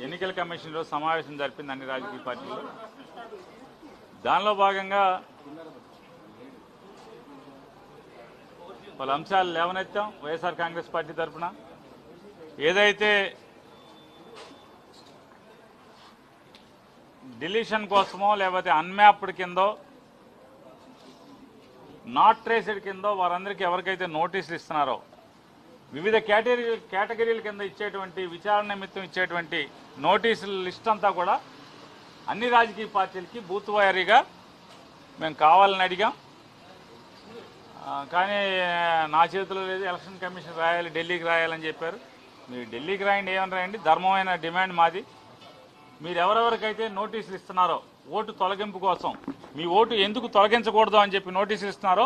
ఎన్నికల కమిషన్లో సమావేశం జరిపింది అన్ని రాజకీయ పార్టీలు. దానిలో భాగంగా పలు అంశాలు లేవనెత్తాం. వైఎస్ఆర్ కాంగ్రెస్ పార్టీ తరఫున ఏదైతే డిలీషన్ కోసమో లేకపోతే అన్మ్యాప్డ్ కిందో నాట్ ట్రేస్డ్ కిందో వారందరికీ ఎవరికైతే నోటీసులు ఇస్తున్నారో వివిధ కేటగిరీల కింద ఇచ్చేటువంటి విచారణ నిమిత్తం ఇచ్చేటువంటి నోటీసుల లిస్ట్ అంతా కూడా అన్ని రాజకీయ పార్టీలకి బూత్ వారీగా మేము కావాలని అడిగాం. కానీ నా చేతిలో లేదు, ఎలక్షన్ కమిషన్ రాయాలి, ఢిల్లీకి రాయాలని చెప్పారు. మీరు ఢిల్లీకి రాయండి, ఏమని రాయండి, ధర్మమైన డిమాండ్ మాది. మీరు ఎవరెవరికైతే నోటీసులు ఇస్తున్నారో ఓటు తొలగింపు కోసం, మీ ఓటు ఎందుకు తొలగించకూడదు అని చెప్పి నోటీసులు ఇస్తున్నారో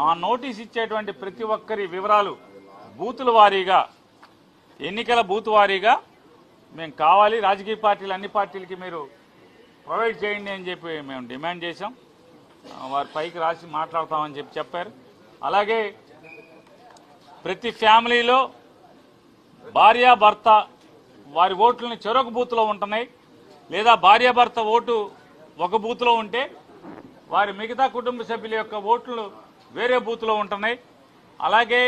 ఆ నోటీస్ ఇచ్చేటువంటి ప్రతి ఒక్కరి వివరాలు బూతుల వారీగా, ఎన్నికల బూత్ వారీగా మేము కావాలి, రాజకీయ పార్టీలు అన్ని పార్టీలకి మీరు ప్రొవైడ్ చేయండి అని చెప్పి మేము డిమాండ్ చేశాం. వారి పైకి రాసి మాట్లాడతామని చెప్పి చెప్పారు. అలాగే ప్రతి ఫ్యామిలీలో భార్యాభర్త వారి ఓట్లని చెరొక బూత్లో ఉంటున్నాయి, లేదా భార్యాభర్త ఓటు ఒక బూత్లో ఉంటే వారి మిగతా కుటుంబ సభ్యుల యొక్క ఓట్లు వేరే బూత్లో ఉంటున్నాయి. అలాగే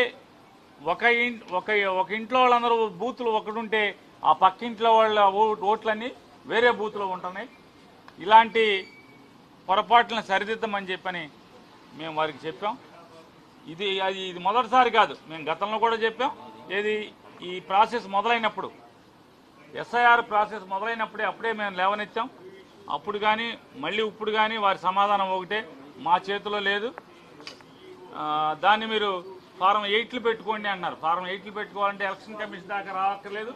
ఒక ఇంట్లో వాళ్ళందరూ బూతులు ఒకటుంటే ఆ పక్కింట్లో వాళ్ళ ఓట్లన్నీ వేరే బూత్లో ఉంటున్నాయి. ఇలాంటి పొరపాట్లను సరిదిద్దమని చెప్పని మేము వారికి చెప్పాం. ఇది మొదటిసారి కాదు, మేము గతంలో కూడా చెప్పాం. ఈ ప్రాసెస్ మొదలైనప్పుడు, ఎస్ఐఆర్ ప్రాసెస్ మొదలైనప్పుడే అప్పుడే మేము లేవనెత్తాం. అప్పుడు కానీ మళ్ళీ ఇప్పుడు కానీ వారి సమాధానం ఒకటే, మా చేతిలో లేదు, దాన్ని మీరు ఫారం 8లు పెట్టుకోండి అన్నారు. ఫారం 8లు పెట్టుకోవాలంటే ఎలక్షన్ కమిషన్ దాకా రావక్కర్లేదు,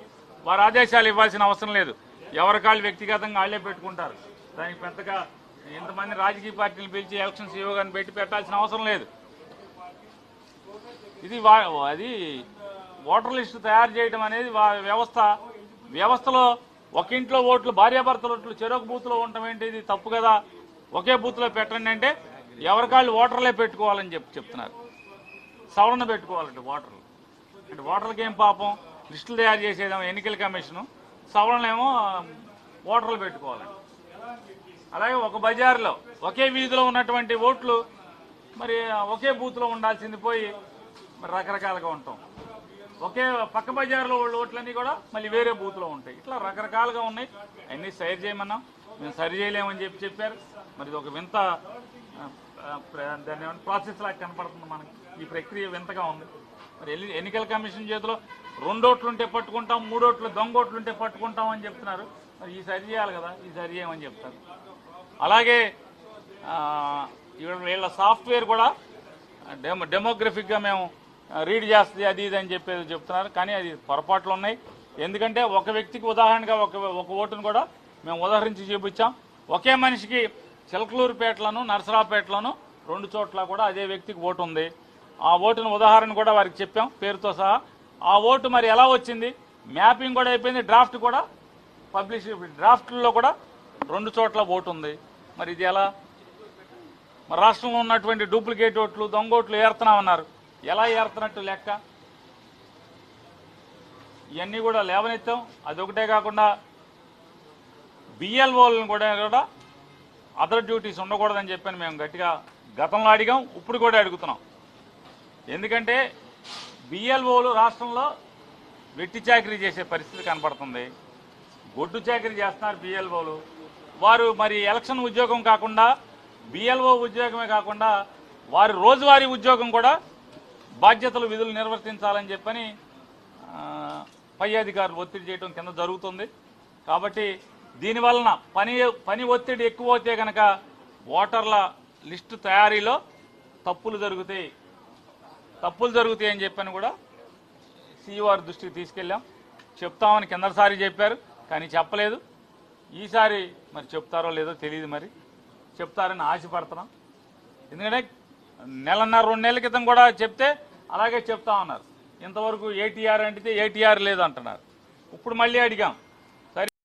వారు ఆదేశాలు ఇవ్వాల్సిన అవసరం లేదు. ఎవరికాళ్ళు వ్యక్తిగతంగా వాళ్ళే పెట్టుకుంటారు. దానికి పెద్దగా ఇంతమంది రాజకీయ పార్టీలు పిలిచి ఎలక్షన్ సీఓ గారిని పెట్టి పెట్టాల్సిన అవసరం లేదు. అది ఓటర్ లిస్టు తయారు చేయడం అనేది వ్యవస్థలో ఒక ఇంట్లో ఓట్లు, భార్యాభర్తల ఓట్లు చెరొక బూత్లో ఉండటం ఏంటి, ఇది తప్పు కదా, ఒకే బూత్లో పెట్టండి అంటే ఎవరికాళ్ళు ఓటర్లే పెట్టుకోవాలని చెప్తున్నారు. సవరణ పెట్టుకోవాలంటే ఓటర్లు అంటే ఓటర్లకి ఏం పాపం, లిస్టులు తయారు చేసేదేమో ఎన్నికల కమిషను, సవరణలేమో ఓటర్లు పెట్టుకోవాలండి. అలాగే ఒక బజార్లో ఒకే వీధిలో ఉన్నటువంటి ఓట్లు మరి ఒకే బూత్లో ఉండాల్సింది పోయి మరి రకరకాలుగా ఉంటాం. ఒకే పక్క బజార్లో వాళ్ళ ఓట్లన్నీ కూడా మళ్ళీ వేరే బూత్లో ఉంటాయి. ఇట్లా రకరకాలుగా ఉన్నాయి. అన్నీ సరి చేయమన్నాం, మేము సరి చేయలేమని చెప్పారు. మరి ఇది ఒక వింత దాన్ని ప్రాసెస్ లాగా కనపడుతుంది మనకి. ఈ ప్రక్రియ వింతగా ఉంది. మరి ఎన్నికల కమిషన్ చేతిలో 2 ఓట్లుంటే పట్టుకుంటాం, 3 ఓట్లు దొంగ ఓట్లుంటే పట్టుకుంటాం అని చెప్తున్నారు. మరి ఈ సరి చేయాలి కదా, ఈ సరి చేయమని చెప్తారు. అలాగే వీళ్ళ సాఫ్ట్వేర్ కూడా డెమోగ్రఫిక్గా మేము రీడ్ చేస్తుంది, అది ఇది అని చెప్పేది చెప్తున్నారు. కానీ అది పొరపాట్లు ఉన్నాయి. ఎందుకంటే ఒక వ్యక్తికి ఉదాహరణగా ఒక ఓటును కూడా మేము ఉదాహరించి చూపించాం. ఒకే మనిషికి చిలకలూరుపేటలోను నరసరావుపేటలోను 2 చోట్ల కూడా అదే వ్యక్తికి ఓటు ఉంది. ఆ ఓటును ఉదాహరణ కూడా వారికి చెప్పాం పేరుతో సహా. ఆ ఓటు మరి ఎలా వచ్చింది, మ్యాపింగ్ కూడా అయిపోయింది, డ్రాఫ్ట్ కూడా పబ్లిష్, డ్రాఫ్ట్లో కూడా 2 చోట్ల ఓటు ఉంది. మరి ఇది ఎలా? మరి రాష్ట్రంలో ఉన్నటువంటి డూప్లికేట్ ఓట్లు, దొంగ ఓట్లు ఏరుతున్నామన్నారు. ఎలా ఏరుతున్నట్టు లెక్క? ఇవన్నీ కూడా లేవనెత్తాం. అదొకటే కాకుండా బిఎల్ఓలను కూడా అదర్ డ్యూటీస్ ఉండకూడదని చెప్పని మేము గట్టిగా గతంలో అడిగాం, ఇప్పుడు కూడా అడుగుతున్నాం. ఎందుకంటే బిఎల్ఓలు రాష్ట్రంలో వెట్టి చాకరీ చేసే పరిస్థితి కనపడుతుంది. గొడ్డు చాకరీ చేస్తున్నారు బిఎల్ఓలు. వారు మరి ఎలక్షన్ ఉద్యోగం కాకుండా, బిఎల్ఓ ఉద్యోగమే కాకుండా వారి రోజువారీ ఉద్యోగం కూడా బాధ్యతలు, విధులు నిర్వర్తించాలని చెప్పని పై అధికారులు ఒత్తిడి చేయడం కింద జరుగుతుంది. కాబట్టి దీనివలన పని ఒత్తిడి ఎక్కువ అవుతే కనుక ఓటర్ల లిస్టు తయారీలో తప్పులు జరుగుతాయి అని చెప్పని కూడా సీఈఓ వారి దృష్టికి తీసుకెళ్ళాం. చెప్తామని కిందసారి చెప్పారు, కానీ చెప్పలేదు. ఈసారి మరి చెప్తారో లేదో తెలియదు. మరి చెప్తారని ఆశపడుతున్నాం. ఎందుకంటే 1.5-2 నెలల క్రితం కూడా చెప్తే అలాగే చెప్తామన్నారు. ఇంతవరకు ఏటీఆర్ అంటే ఏటీఆర్ లేదు అంటున్నారు. ఇప్పుడు మళ్ళీ అడిగాం.